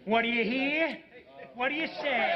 What do you hear? What do you say?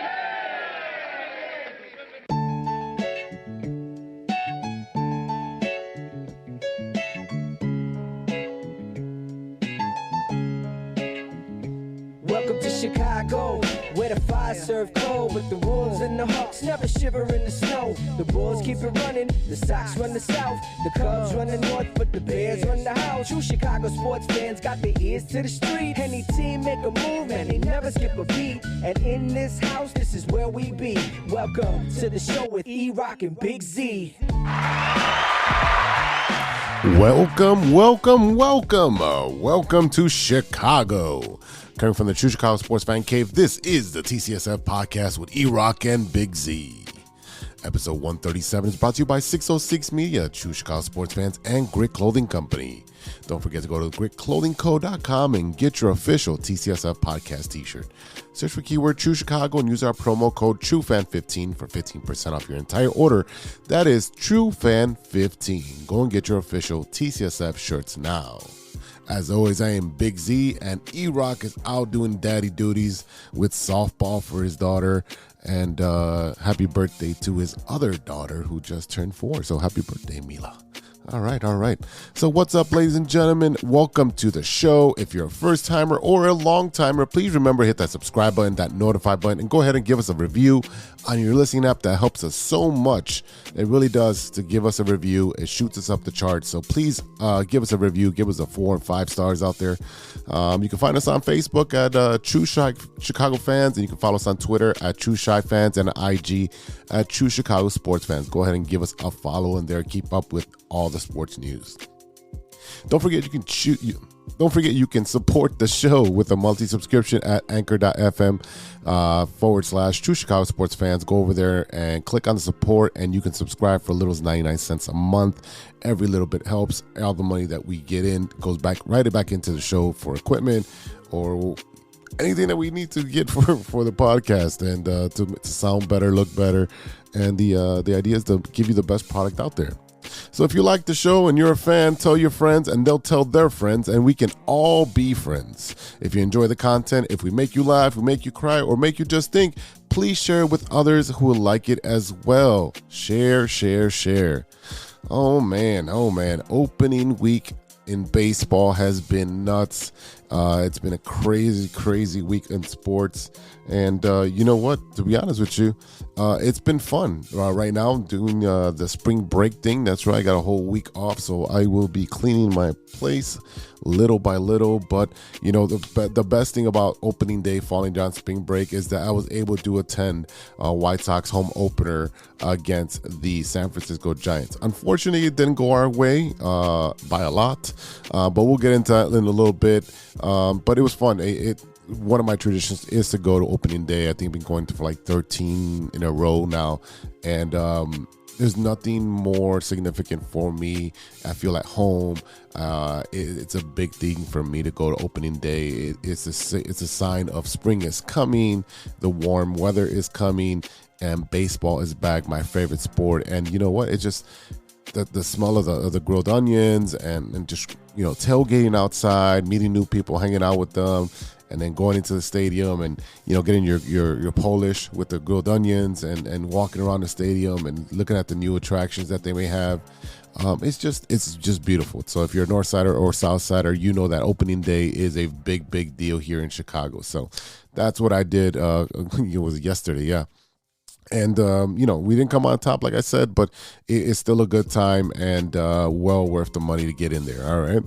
Welcome to Chicago, where the fire serve cold, with the Wolves and the Hawks never shiver in the snow. The Bulls keep it running, the Sox run the South, the Cubs run the North, but the Bears run the house. True Chicago sports fans got their ears to the street. Any team make a move and they never skip a beat. And in this house, this is where we be. Welcome to the show with E-Rock and Big Z. Welcome to Chicago. Coming from the True Chicago Sports Fan Cave, this is the TCSF podcast with E-Rock and Big Z. Episode 137 is brought to you by 606 Media, True Chicago Sports Fans, and Grit Clothing Company. Don't forget to go to gritclothingco.com and get your official TCSF podcast t-shirt. Search for keyword True Chicago and use our promo code TrueFan15 for 15% off your entire order. That is TrueFan15. Go and get your official TCSF shirts now. As always, I am Big Z, and E-Rock is out doing daddy duties with softball for his daughter. And happy birthday to his other daughter who just turned 4. So happy birthday, Mila. All right. So what's up, ladies and gentlemen? Welcome to the show. If you're a first timer or a long timer, please remember to hit that subscribe button, that notify button, and go ahead and give us a review on your listening app. That helps us so much. It really does, to give us a review. It shoots us up the charts. So please give us a review. Give us a 4 and 5 stars out there. You can find us on Facebook at True Chicago Fans, and you can follow us on Twitter at True Chi Fans and IG at True Chicago Sports Fans. Go ahead and give us a follow in there. Keep up with all the sports news. Don't forget you can support the show with a multi-subscription at anchor.fm / True Chicago Sports Fans. Go over there and click on the support, and you can subscribe for little as 99 cents a month. Every little bit helps. All the money that we get in goes back into the show for equipment or anything that we need to get for the podcast, and to sound better, look better. And the idea is to give you the best product out there. So if you like the show and you're a fan, tell your friends and they'll tell their friends, and we can all be friends. If you enjoy the content, if we make you laugh, we make you cry, or make you just think, please share it with others who will like it as well. Share. Oh man. Opening week in baseball has been nuts. It's been a crazy week in sports. And you know what? To be honest with you, it's been fun. Right now, I'm doing the spring break thing. That's right. I got a whole week off, so I will be cleaning my place little by little. But, you know, the best thing about opening day falling down spring break is that I was able to attend White Sox home opener against the San Francisco Giants. Unfortunately, it didn't go our way by a lot, but we'll get into that in a little bit. But it was fun. One of my traditions is to go to opening day. I think I've been going to for like 13 in a row now. And there's nothing more significant for me. I feel at home. It's a big thing for me to go to opening day. It's a sign of spring is coming. The warm weather is coming. And baseball is back, my favorite sport. And you know what? It's just the smell of the grilled onions and just, you know, tailgating outside, meeting new people, hanging out with them, and then going into the stadium and, you know, getting your Polish with the grilled onions and walking around the stadium and looking at the new attractions that they may have. It's just beautiful. So if you're a North Sider or South Sider, you know that opening day is a big deal here in Chicago. So that's what I did. It was yesterday. Yeah. And, you know, we didn't come on top, like I said, but it's still a good time and well worth the money to get in there. All right.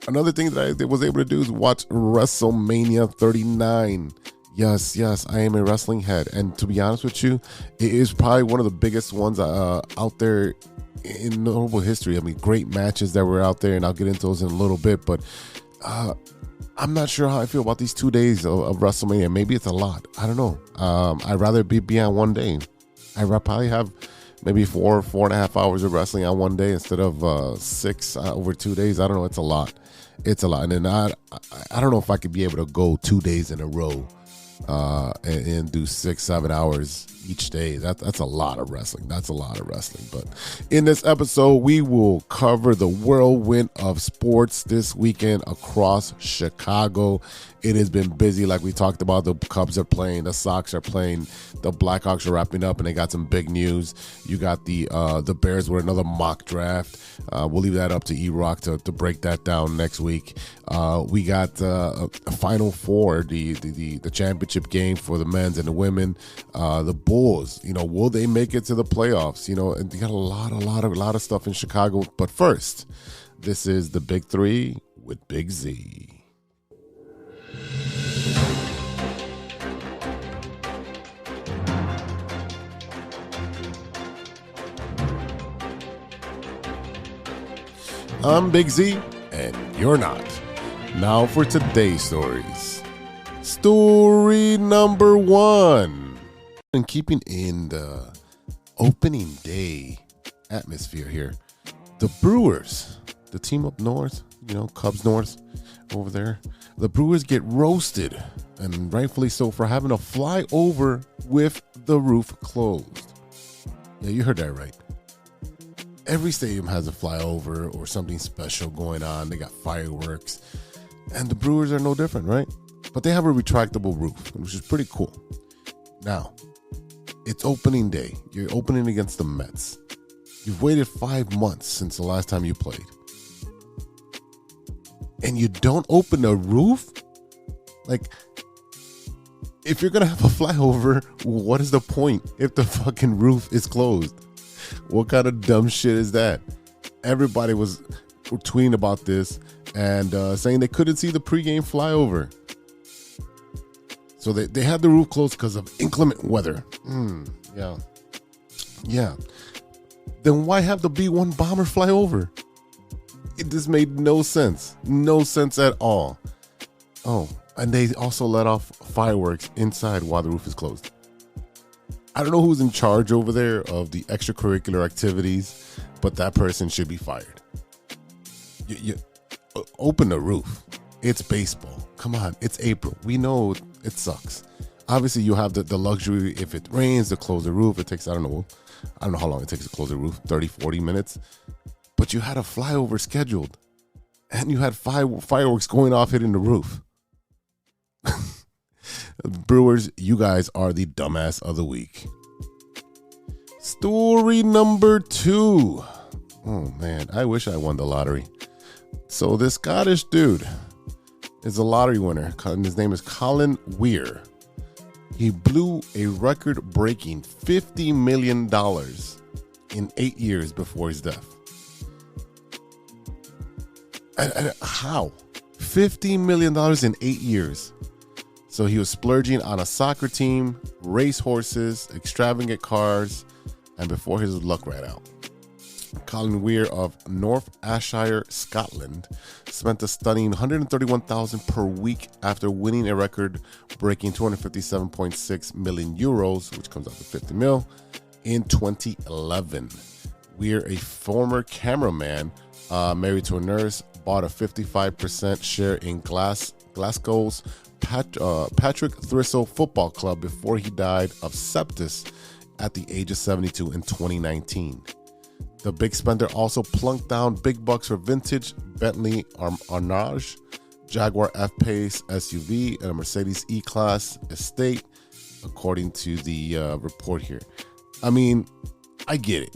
Another thing that I was able to do is watch WrestleMania 39. Yes, I am a wrestling head. And to be honest with you, it is probably one of the biggest ones out there in notable history. I mean, great matches that were out there, and I'll get into those in a little bit. But I'm not sure how I feel about these 2 days of WrestleMania. Maybe it's a lot. I don't know. I'd rather be on one day. I'd probably have maybe 4.5 hours of wrestling on one day instead of 6 over 2 days. I don't know. It's a lot. And then I don't know if I could be able to go 2 days in a row and do 6-7 hours each day. That's a lot of wrestling. But in this episode, we will cover the whirlwind of sports this weekend across Chicago. It has been busy, like we talked about. The Cubs are playing, the Sox are playing, the Blackhawks are wrapping up, and they got some big news. You got the Bears with another mock draft. We'll leave that up to E-Rock to break that down next week. We got a Final Four, the championship game for the men's and the women. The Bulls, will they make it to the playoffs? And you got a lot of stuff in Chicago. But first, this is the Big Three with Big Z. I'm Big Z, and you're not. Now for today's stories. Story number 1. And keeping in the opening day atmosphere here, the Brewers, the team up north, Cubs North over there, the Brewers get roasted, and rightfully so, for having a flyover with the roof closed. Yeah, you heard that right. Every stadium has a flyover or something special going on. They got fireworks. And the Brewers are no different, right? But they have a retractable roof, which is pretty cool. Now, it's opening day. You're opening against the Mets. You've waited 5 months since the last time you played. And you don't open a roof? Like, if you're going to have a flyover, what is the point if the fucking roof is closed? What kind of dumb shit is that? Everybody was tweeting about this and saying they couldn't see the pregame flyover. So they had the roof closed because of inclement weather. Yeah. Then why have the B-1 bomber fly over? It just made no sense. No sense at all. Oh, and they also let off fireworks inside while the roof is closed. I don't know who's in charge over there of the extracurricular activities, but that person should be fired. You open the roof. It's baseball. Come on, it's April. We know it sucks. Obviously, you have the luxury, if it rains, to close the roof. It takes, I don't know how long it takes to close the roof, 30, 40 minutes. But you had a flyover scheduled, and you had fireworks going off hitting the roof. Brewers, you guys are the dumbass of the week. Story number 2. Oh man, I wish I won the lottery. So this Scottish dude is a lottery winner, and his name is Colin Weir. He blew a record-breaking $50 million in 8 years before his death. And how? $50 million in 8 years. So he was splurging on a soccer team, racehorses, extravagant cars, and before his luck ran out. Colin Weir of North Ayrshire, Scotland, spent a stunning $131,000 per week after winning a record-breaking 257.6 million euros, which comes out to 50 mil, in 2011. Weir, a former cameraman, married to a nurse, bought a 55% share in Glasgow's Patrick Thistle Football Club before he died of sepsis at the age of 72 in 2019. The big spender also plunked down big bucks for vintage Bentley Arnage, Jaguar F-Pace SUV, and a Mercedes E-Class estate, according to the report here. I mean, I get it.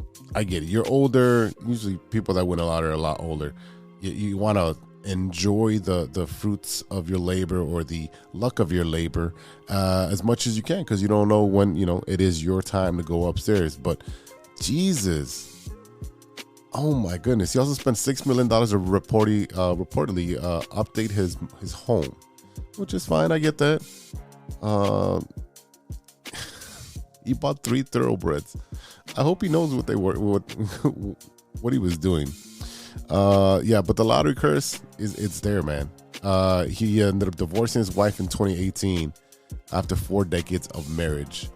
You're older. Usually people that win a lot are a lot older. You want to enjoy the fruits of your labor or the luck of your labor as much as you can, because you don't know when it is your time to go upstairs. But Jesus, oh my goodness, he also spent $6 million to reportedly update his home, which is fine. I get that. He bought 3 thoroughbreds. I hope he knows what they were, what he was doing. But the lottery curse it's there, man. He ended up divorcing his wife in 2018 after 4 decades of marriage.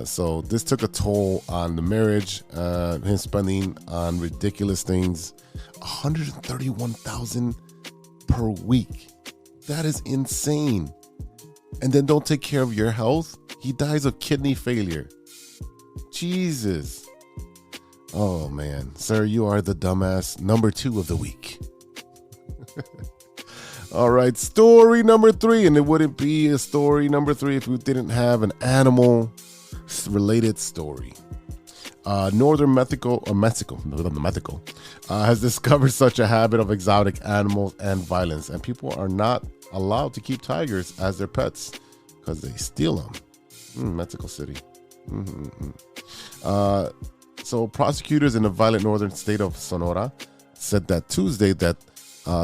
So this took a toll on the marriage, him spending on ridiculous things, $131,000 per week. That is insane. And then don't take care of your health. He dies of kidney failure. Jesus. Oh man, sir, you are the dumbass number 2 of the week. All right, story number 3, and it wouldn't be a story number 3 if we didn't have an animal-related story. Northern Mexico has discovered such a habit of exotic animals and violence, and people are not allowed to keep tigers as their pets because they steal them. Mexico City. So prosecutors in the violent northern state of Sonora said that Tuesday that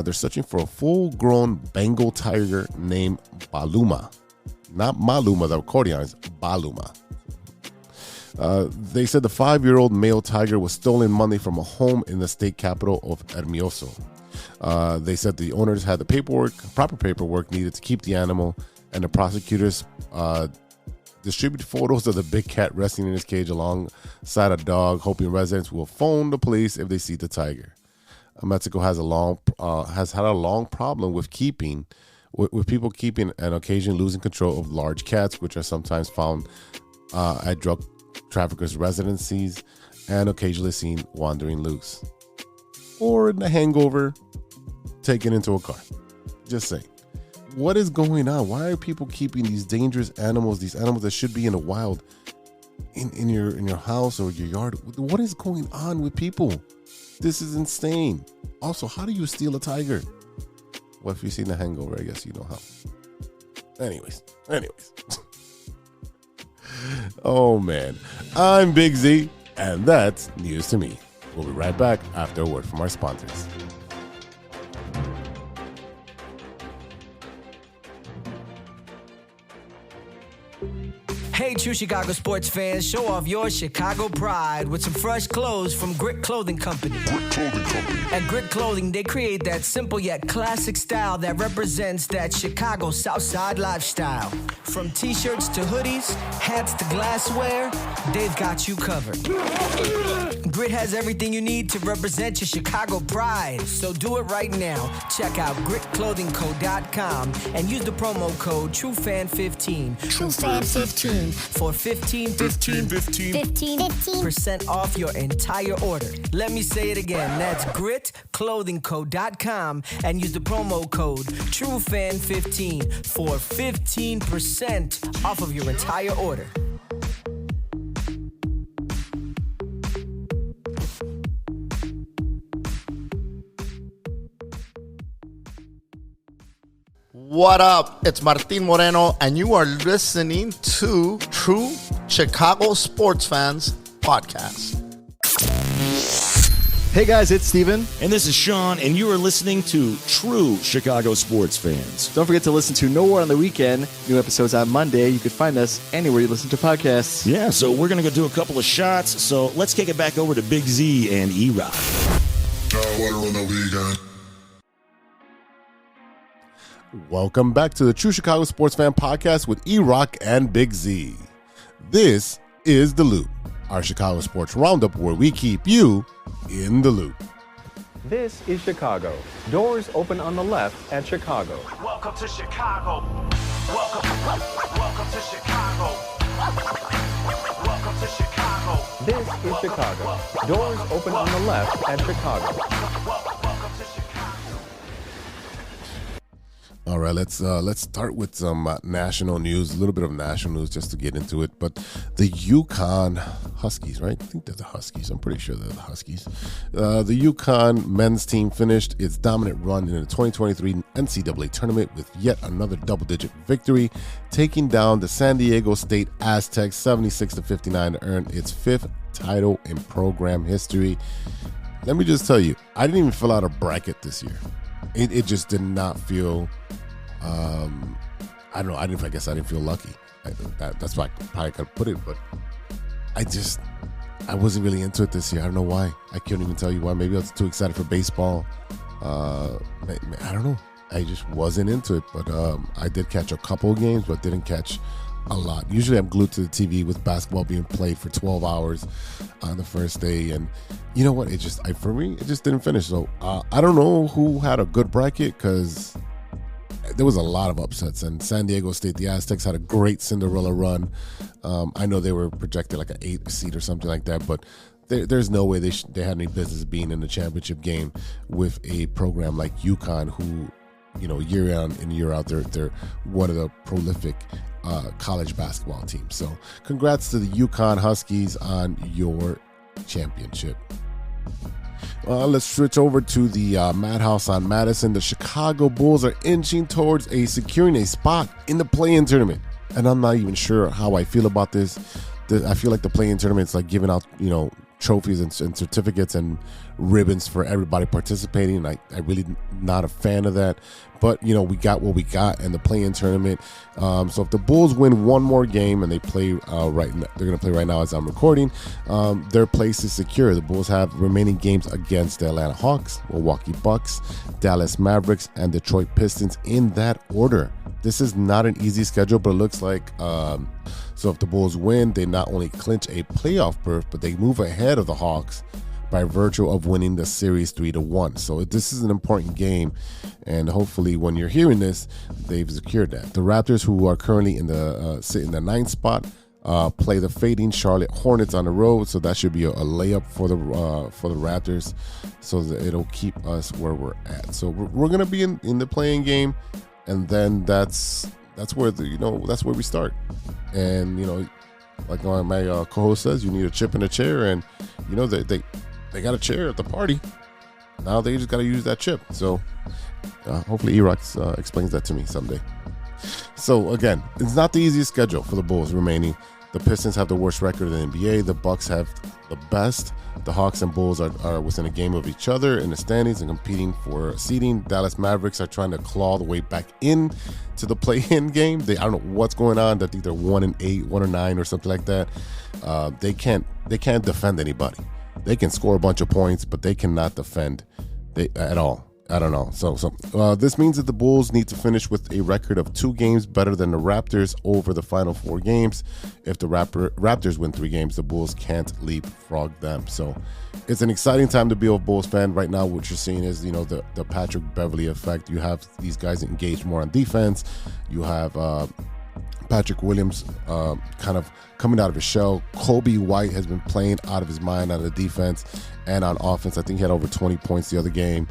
they're searching for a full-grown Bengal tiger named Baluma. Not Maluma, the accordion, is Baluma. They said the 5-year-old male tiger was stolen Monday from a home in the state capital of Hermosillo. They said the owners had the proper paperwork needed to keep the animal, and the prosecutors distributed photos of the big cat resting in his cage alongside a dog, hoping residents will phone the police if they see the tiger. Mexico has had a long problem with people keeping and occasionally losing control of large cats, which are sometimes found at drug traffickers' residencies and occasionally seen wandering loose or in a hangover taken into a car. Just saying. What is going on? Why are people keeping these dangerous animals, these animals that should be in the wild, in your house or your yard? What is going on with people? This is insane. Also, how do you steal a tiger? Well, if you've seen The Hangover, I guess you know how. Anyways. Oh, man. I'm Big Z, and that's news to me. We'll be right back after a word from our sponsors. Hey, true Chicago sports fans, show off your Chicago pride with some fresh clothes from Grit Clothing Company. At Grit Clothing, they create that simple yet classic style that represents that Chicago Southside lifestyle. From t-shirts to hoodies, hats to glassware, they've got you covered. Grit has everything you need to represent your Chicago pride, so do it right now. Check out gritclothingco.com and use the promo code TrueFan15. TrueFan15. For 15% off your entire order. Let me say it again. That's gritclothingco.com and use the promo code TrueFan15 for 15% off of your entire order. What up? It's Martin Moreno, and you are listening to True Chicago Sports Fans Podcast. Hey guys, it's Steven. And this is Sean, and you are listening to True Chicago Sports Fans. Don't forget to listen to No War on the Weekend. New episodes on Monday. You can find us anywhere you listen to podcasts. Yeah, so we're going to go do a couple of shots. So let's kick it back over to Big Z and E-Rock. Water on the weekend. Welcome back to the True Chicago Sports Fan Podcast with E-Rock and Big Z. This is The Loop, our Chicago sports roundup where we keep you in the loop. This is Chicago. Doors open on the left at Chicago. Welcome to Chicago. Welcome to Chicago. Welcome to Chicago. This is Chicago. Doors open on the left at Chicago. Welcome to Chicago. All right, let's start with some national news, a little bit of national news just to get into it. But the UConn Huskies, right? I think they're the Huskies. I'm pretty sure they're the Huskies. The UConn men's team finished its dominant run in the 2023 NCAA tournament with yet another double-digit victory, taking down the San Diego State Aztecs 76-59 to earn its 5th title in program history. Let me just tell you, I didn't even fill out a bracket this year. It just did not feel, I don't know. I guess I didn't feel lucky. That's why I probably could put it, but I wasn't really into it this year. I don't know why. I can't even tell you why. Maybe I was too excited for baseball. I don't know. I just wasn't into it, but I did catch a couple of games, but didn't catch a lot. Usually I'm glued to the TV with basketball being played for 12 hours on the first day, and you know what? For me, it just didn't finish. So I don't know who had a good bracket because there was a lot of upsets, and San Diego State, the Aztecs, had a great Cinderella run. I know they were projected like an 8th seed or something like that, but there's no way they had any business being in the championship game with a program like UConn, who year in and year out, they're one of the prolific college basketball teams. So congrats to the UConn Huskies on your championship. Let's switch over to the Madhouse on Madison. The Chicago Bulls are inching towards securing a spot in the play-in tournament. And I'm not even sure how I feel about this. I feel like the play-in tournament is like giving out, trophies and certificates and ribbons for everybody participating. I really not a fan of that. But, we got what we got in the play-in tournament. So if the Bulls win one more game and they play they're going to play right now as I'm recording, their place is secure. The Bulls have remaining games against the Atlanta Hawks, Milwaukee Bucks, Dallas Mavericks, and Detroit Pistons in that order. This is not an easy schedule, but it looks like so if the Bulls win, they not only clinch a playoff berth, but they move ahead of the Hawks by virtue of winning the series 3-1. So this is an important game, and hopefully when you're hearing this, they've secured that. The Raptors, who are currently in the sit in the 9th spot, play the fading Charlotte Hornets on the road, so that should be a layup for the Raptors, so that it'll keep us where we're at. So we're gonna be in the playing game, and then that's where that's where we start. And like my co-host says, you need a chip in a chair, and they got a chair at the party. Now they just got to use that chip. So hopefully E-Rox explains that to me someday. So again, it's not the easiest schedule for the Bulls remaining. The Pistons have the worst record in the NBA. The Bucks have the best. The Hawks and Bulls are within a game of each other in the standings and competing for seeding. Dallas Mavericks are trying to claw the way back in to the play-in game. I don't know what's going on. I think they're 1-8, 1-9, or something like that. They can't defend anybody. They can score a bunch of points, but they cannot defend at all. I don't know. So this means that the Bulls need to finish with a record of 2 games better than the Raptors over the final 4 games. If the Raptors win 3 games, the Bulls can't leapfrog them. So it's an exciting time to be a Bulls fan. Right now, what you're seeing is, the Patrick Beverley effect. You have these guys engaged more on defense. You have Patrick Williams kind of coming out of his shell. Kobe White has been playing out of his mind on the defense and on offense. I think he had over 20 points the other game,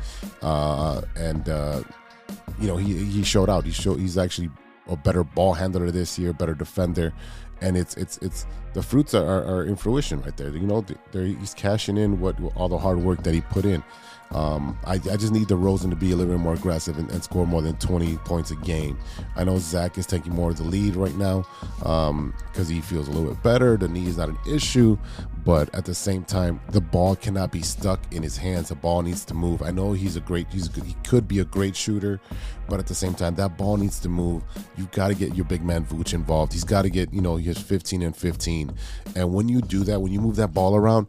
he showed out. He's actually a better ball handler this year, better defender, and it's the fruits are in fruition right there. He's cashing in all the hard work that he put in. I just need DeRozan to be a little bit more aggressive and score more than 20 points a game. I know Zach is taking more of the lead right now because he feels a little bit better. The knee is not an issue, but at the same time, the ball cannot be stuck in his hands. The ball needs to move. I know he could be a great shooter, but at the same time, that ball needs to move. You've got to get your big man Vooch involved. He's got to get, he has 15 and 15. And when you do that, when you move that ball around,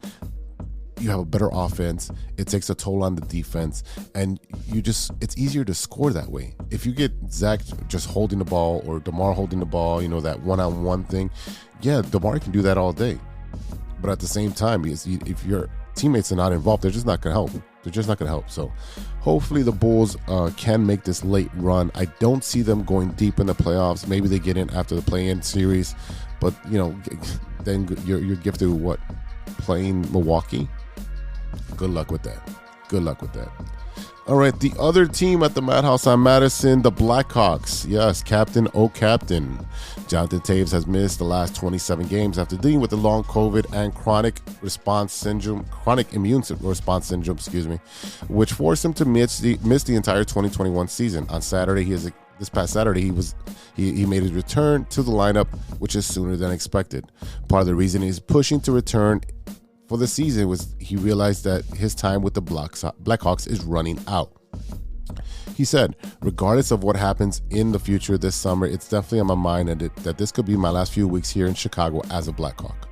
you have a better offense. It takes a toll on the defense, and it's easier to score that way. If you get Zach just holding the ball or DeMar holding the ball, that one-on-one thing, yeah, DeMar can do that all day. But at the same time, if your teammates are not involved, they're just not going to help. So hopefully the Bulls can make this late run. I don't see them going deep in the playoffs. Maybe they get in after the play-in series, but then you're gifted with what? Playing Milwaukee? Good luck with that. All right, the other team at the Madhouse on Madison, the Blackhawks. Yes, Captain Jonathan Taves has missed the last 27 games after dealing with the long COVID and chronic immune response syndrome, which forced him to miss the entire 2021 season. On Saturday, this past Saturday, he made his return to the lineup, which is sooner than expected. Part of the reason he's pushing to return for the season was he realized that his time with the Blackhawks is running out. He said, regardless of what happens in the future this summer, it's definitely on my mind that this could be my last few weeks here in Chicago as a Blackhawk.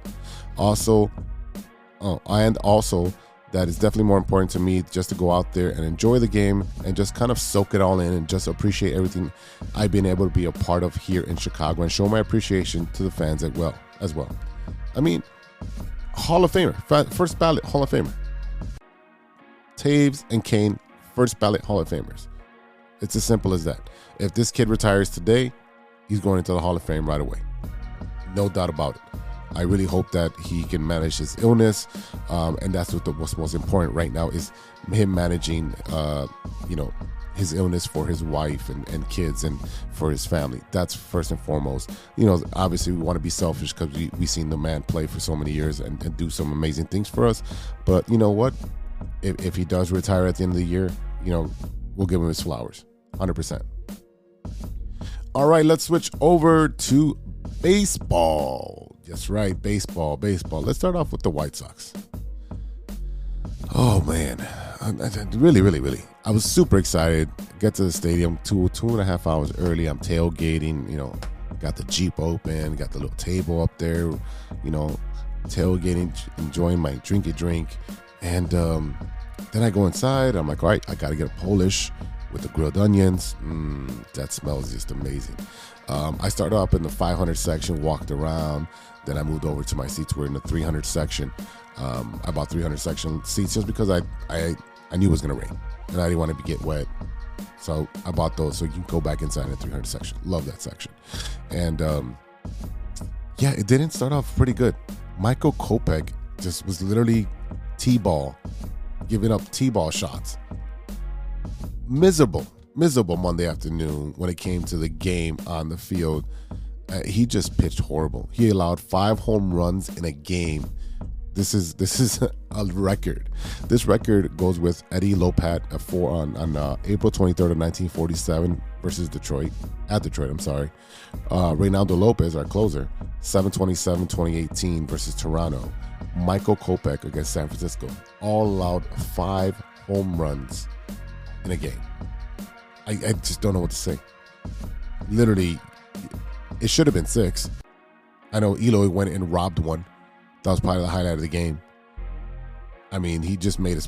Also, that it's definitely more important to me just to go out there and enjoy the game and just kind of soak it all in and just appreciate everything I've been able to be a part of here in Chicago and show my appreciation to the fans as well. I mean, Hall of Famer, first ballot Hall of Famer. Taves and Kane, first ballot Hall of Famers. It's as simple as that. If this kid retires today, he's going into the Hall of Fame right away. No doubt about it. I really hope that he can manage his illness, and that's what's most important right now is him managing, his illness for his wife and kids and for his family. That's first and foremost. Obviously we want to be selfish because we've seen the man play for so many years and do some amazing things for us. But you know what? If he does retire at the end of the year, we'll give him his flowers, 100%. All right, let's switch over to baseball. That's right, baseball. Let's start off with the White Sox. Oh, man. Really. I was super excited. Get to the stadium 2.5 hours early. I'm tailgating, got the Jeep open, got the little table up there, tailgating, enjoying my drink. And then I go inside. I'm like, all right, I got to get a Polish with the grilled onions. That smells just amazing. I started up in the 500 section, walked around. Then I moved over to my seats. We're in the 300 section. I bought 300 section seats just because I knew it was going to rain and I didn't want to get wet. So I bought those so you can go back inside the 300 section. Love that section. And it didn't start off pretty good. Michael Kopech just was literally T-ball, giving up T-ball shots. Miserable Monday afternoon when it came to the game on the field. He just pitched horrible. He allowed 5 home runs in a game. This is a record. This record goes with Eddie Lopat on April 23rd of 1947 versus Detroit. At Detroit, I'm sorry. Reynaldo Lopez, our closer, 7/27/2018 versus Toronto. Michael Kopech against San Francisco. All allowed 5 home runs in a game. I just don't know what to say. Literally, it should have been 6. I know Eloy went and robbed one. That was probably the highlight of the game. I mean, he just made a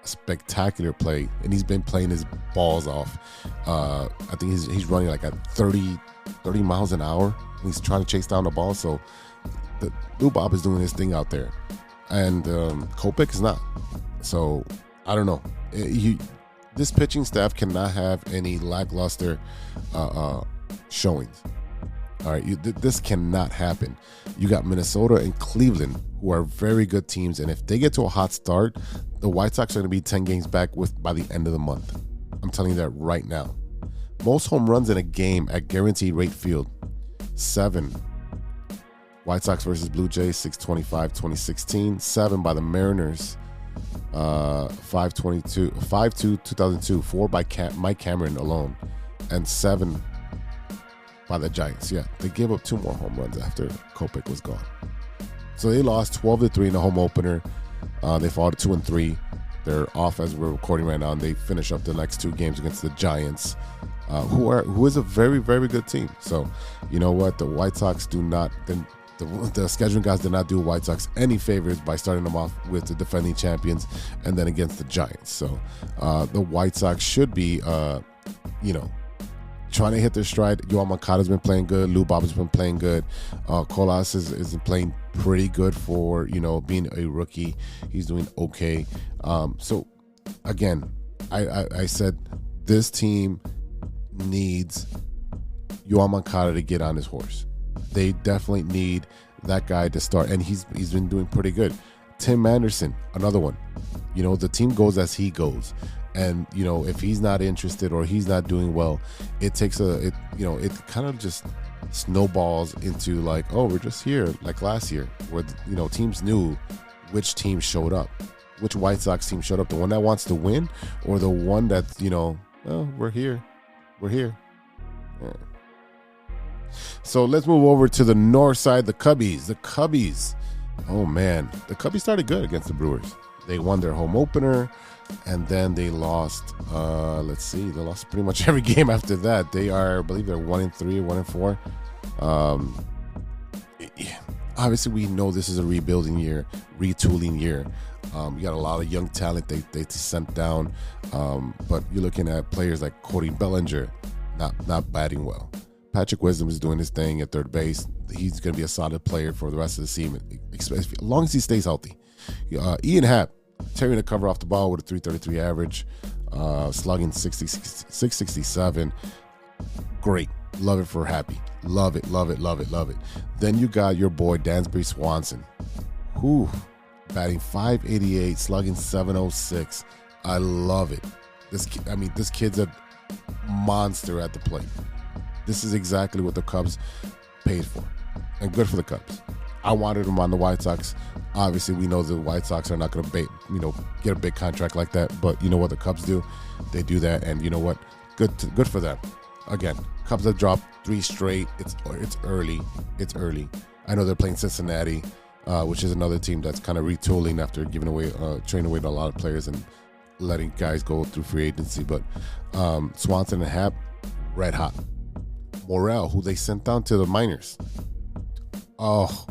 spectacular play, and he's been playing his balls off. I think he's running like at 30 miles an hour. He's trying to chase down the ball, so the Lou Bob is doing his thing out there. And Kopech is not. So, I don't know. This pitching staff cannot have any lackluster showings. All right, this cannot happen. You got Minnesota and Cleveland, who are very good teams, and if they get to a hot start, the White Sox are going to be 10 games back by the end of the month. I'm telling you that right now. Most home runs in a game at Guaranteed Rate Field, 7. White Sox versus Blue Jays, 6/25/2016. 7 by the Mariners, 5/2/2002. 4 by Mike Cameron alone, and 7 by the Giants. Yeah, they gave up 2 more home runs after Kopech was gone. So they lost 12-3 in the home opener. They fall to 2-3. They're off as we're recording right now, and they finish up the next 2 games against the Giants, who is a very, very good team. So you know what? The White Sox do not. The scheduling guys did not do White Sox any favors by starting them off with the defending champions and then against the Giants. So the White Sox should be, trying to hit their stride. Yoan Moncada's been playing good. Lou Bob has been playing good. Colas is playing pretty good for, being a rookie. He's doing okay. So, again, I said this team needs Yoan Moncada to get on his horse. They definitely need that guy to start, and he's been doing pretty good. Tim Anderson, another one. The team goes as he goes. And, if he's not interested or he's not doing well, it kind of just snowballs into like, oh, we're just here like last year where, teams knew which team showed up, which White Sox team showed up, the one that wants to win or the one that, we're here. Yeah. So let's move over to the north side, the Cubbies. Oh, man. The Cubbies started good against the Brewers. They won their home opener. And then they lost, they lost pretty much every game after that. I believe they're 1-3, 1-4. Obviously, we know this is a rebuilding year, retooling year. You got a lot of young talent they sent down. But you're looking at players like Cody Bellinger, not batting well. Patrick Wisdom is doing his thing at third base. He's going to be a solid player for the rest of the season, as long as he stays healthy. Ian Happ, tearing the cover off the ball with a .333 average, slugging 667. Great. Love it for Happy. Love it. Then you got your boy Dansby Swanson. Whew. Batting .588, slugging .706. I love it. This kid's a monster at the plate. This is exactly what the Cubs paid for, and good for the Cubs. I wanted him on the White Sox. Obviously, we know the White Sox are not going to get a big contract like that. But you know what the Cubs do? They do that, and you know what? Good for them. Again, Cubs have dropped 3 straight. It's early. I know they're playing Cincinnati, which is another team that's kind of retooling after trading away a lot of players and letting guys go through free agency. But Swanson and Happ, red hot. Morel, who they sent down to the minors. Oh,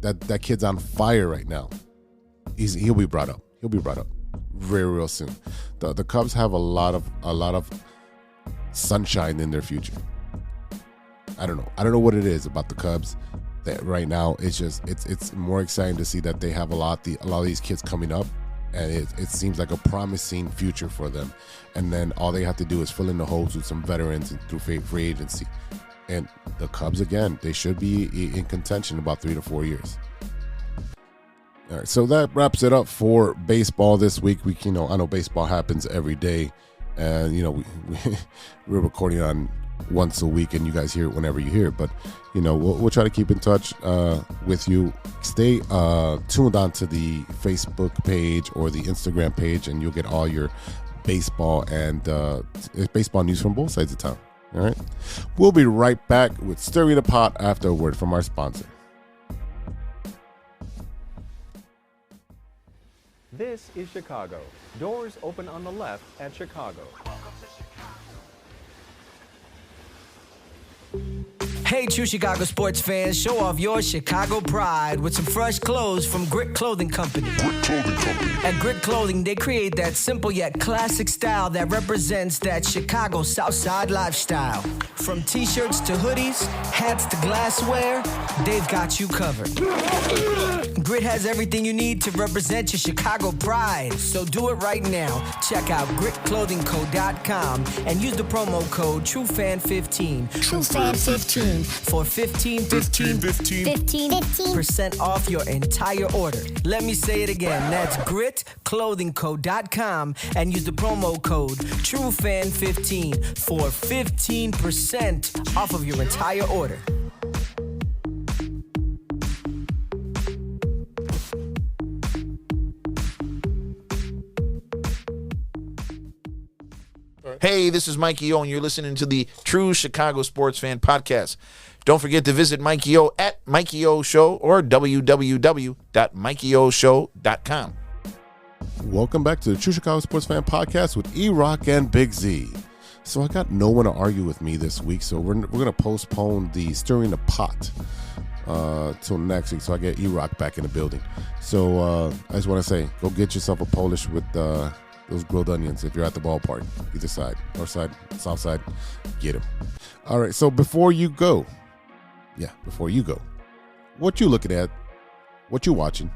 that kid's on fire right now. He'll be brought up. Very real soon. The Cubs have a lot of sunshine in their future. I don't know what it is about the Cubs that right now it's more exciting to see that they have a lot of these kids coming up, and it seems like a promising future for them. And then all they have to do is fill in the holes with some veterans and through free agency. And the Cubs, again, they should be in contention in about 3 to 4 years. All right, so that wraps it up for baseball this week. I know baseball happens every day, and we're recording on once a week, and you guys hear it whenever you hear it. But we'll try to keep in touch with you. Stay tuned on to the Facebook page or the Instagram page, and you'll get all your baseball and baseball news from both sides of town. All right, we'll be right back with Stirring the Pot after a word from our sponsor. This is Chicago. Doors open on the left at Chicago. Hey, true Chicago sports fans, show off your Chicago pride with some fresh clothes from Grit Clothing Company. At Grit Clothing, they create that simple yet classic style that represents that Chicago Southside lifestyle. From t-shirts to hoodies, hats to glassware, they've got you covered. Grit has everything you need to represent your Chicago pride, so do it right now. Check out gritclothingco.com and use the promo code TrueFan15. TrueFan15. For 15% off your entire order. Let me say it again. That's gritclothingco.com and use the promo code TrueFan15 for 15% off of your entire order. Hey, this is Mikey O, and you're listening to the True Chicago Sports Fan Podcast. Don't forget to visit Mikey O at Mikey O Show or www.MikeyOShow.com. Welcome back to the True Chicago Sports Fan Podcast with E-Rock and Big Z. So I got no one to argue with me this week, so we're going to postpone the Stirring the Pot till next week, so I get E-Rock back in the building. So I just want to say, go get yourself a Polish with those grilled onions if you're at the ballpark, either side, north side, south side, get them. All right, so before you go, what you looking at, what you watching,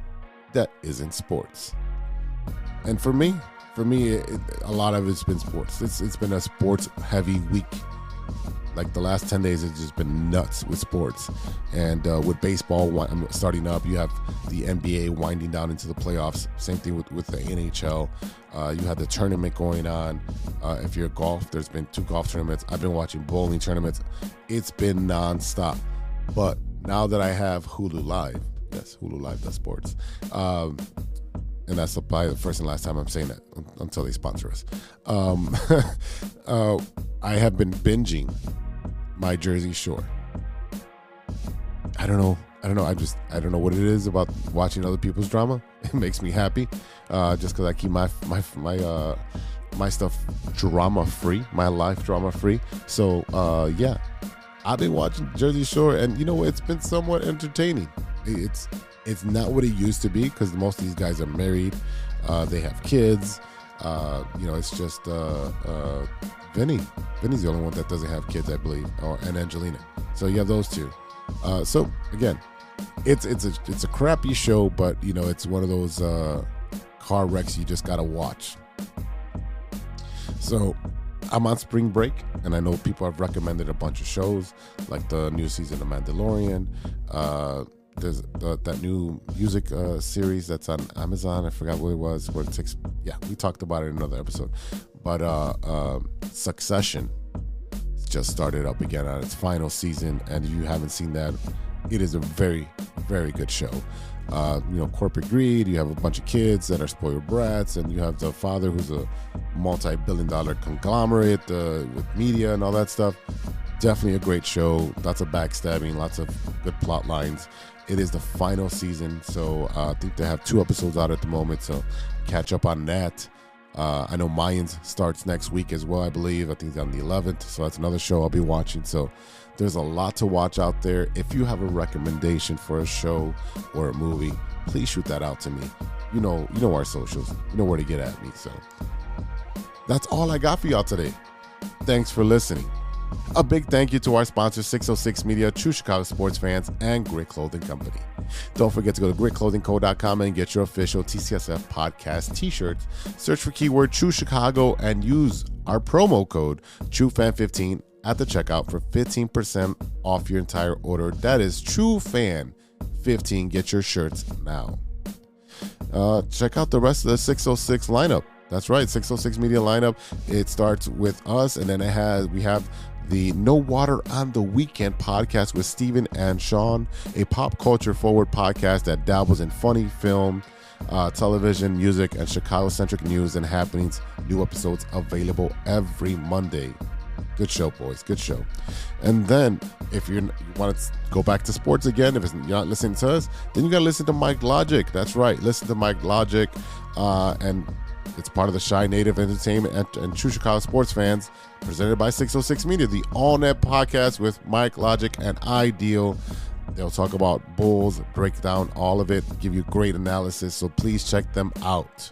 that isn't sports. And for me, a lot of it's been sports. It's been a sports-heavy week. Like the last 10 days, it's just been nuts with sports. And with baseball starting up, you have the NBA winding down into the playoffs. Same thing with the NHL. You have the tournament going on. If you're golf, there's been 2 golf tournaments. I've been watching bowling tournaments. It's been nonstop. But now that I have Hulu Live, yes, Hulu Live does sports. And that's probably the first and last time I'm saying that until they sponsor us. I have been binging my Jersey Shore. I don't know. I don't know what it is about watching other people's drama. It makes me happy, just because I keep my stuff drama free, my life drama free. So yeah, I've been watching Jersey Shore, and it's been somewhat entertaining. It's not what it used to be, because most of these guys are married, they have kids. It's just Vinny. Vinny's the only one that doesn't have kids, I believe, and Angelina. So you have those two. So again, it's a crappy show, but it's one of those car wrecks you just gotta watch. So I'm on spring break, and I know people have recommended a bunch of shows, like the new season of Mandalorian. There's that new music series that's on Amazon. I forgot what it was. Where it takes, we talked about it in another episode. But Succession just started up again on its final season, and you haven't seen that. It is a very, very good show. Corporate greed. You have a bunch of kids that are spoiled brats, and you have the father who's a multi-billion-dollar conglomerate with media and all that stuff. Definitely a great show. Lots of backstabbing, lots of good plot lines. It is the final season, so I think they have 2 episodes out at the moment, so catch up on that. I know Mayans starts next week as well, I believe. I think it's on the 11th, so that's another show I'll be watching. So there's a lot to watch out there. If you have a recommendation for a show or a movie, please shoot that out to me. You know our socials. You know where to get at me. So that's all I got for y'all today. Thanks for listening. A big thank you to our sponsors, 606 Media, True Chicago Sports Fans, and Grit Clothing Company. Don't forget to go to gritclothingco.com and get your official TCSF podcast t-shirts. Search for keyword True Chicago and use our promo code TrueFan15 at the checkout for 15% off your entire order. That is TrueFan15. Get your shirts now. Check out the rest of the 606 lineup. That's right, 606 Media lineup. It starts with us, and then we have the No Water on the Weekend podcast with Steven and Sean, a pop culture forward podcast that dabbles in funny film, television, music, and Chicago-centric news and happenings. New episodes available every Monday. Good show, boys. Good show. And then, if you want to go back to sports again, if you're not listening to us, then you got to listen to Mike Logic. That's right. Listen to Mike Logic, and it's part of the Shy Native Entertainment and True Chicago Sports Fans, presented by 606 Media, the all-net podcast with Mike Logic and Ideal. They'll talk about Bulls, break down all of it, give you great analysis, so please check them out.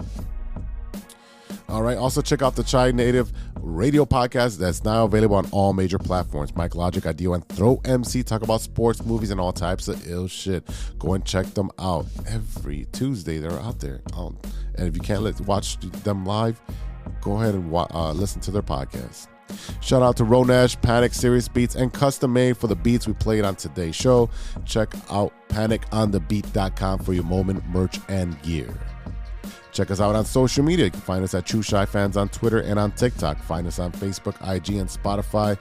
All right, also check out the Shy Native radio podcast that's now available on all major platforms. Mike Logic, Ideal, and Throw MC talk about sports, movies, and all types of ill shit. Go and check them out. Every Tuesday, they're out there. And if you can't watch them live, go ahead and listen to their podcast. Shout out to Ronash, Panic, Serious Beats, and Custom Made for the beats we played on today's show. Check out paniconthebeat.com for your moment, merch, and gear. Check us out on social media. You can find us at True Shy Fans on Twitter and on TikTok. Find us on Facebook, IG, and Spotify,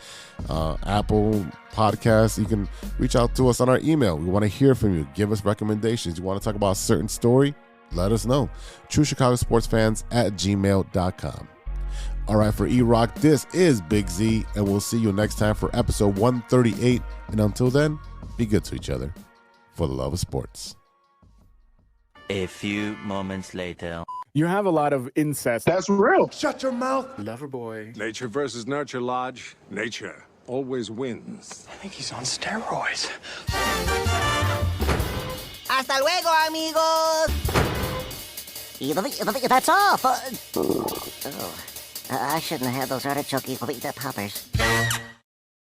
Apple Podcasts. You can reach out to us on our email. We want to hear from you. Give us recommendations. You want to talk about a certain story? Let us know. TrueChicagoSportsFans@gmail.com. All right, for E-Rock, this is Big Z, and we'll see you next time for episode 138. And until then, be good to each other for the love of sports. A few moments later. You have a lot of incest. That's real. Shut your mouth. Lover boy. Nature versus nurture, Lodge. Nature always wins. I think he's on steroids. Hasta luego, amigos. That's all. I shouldn't have had those artichoke poppers.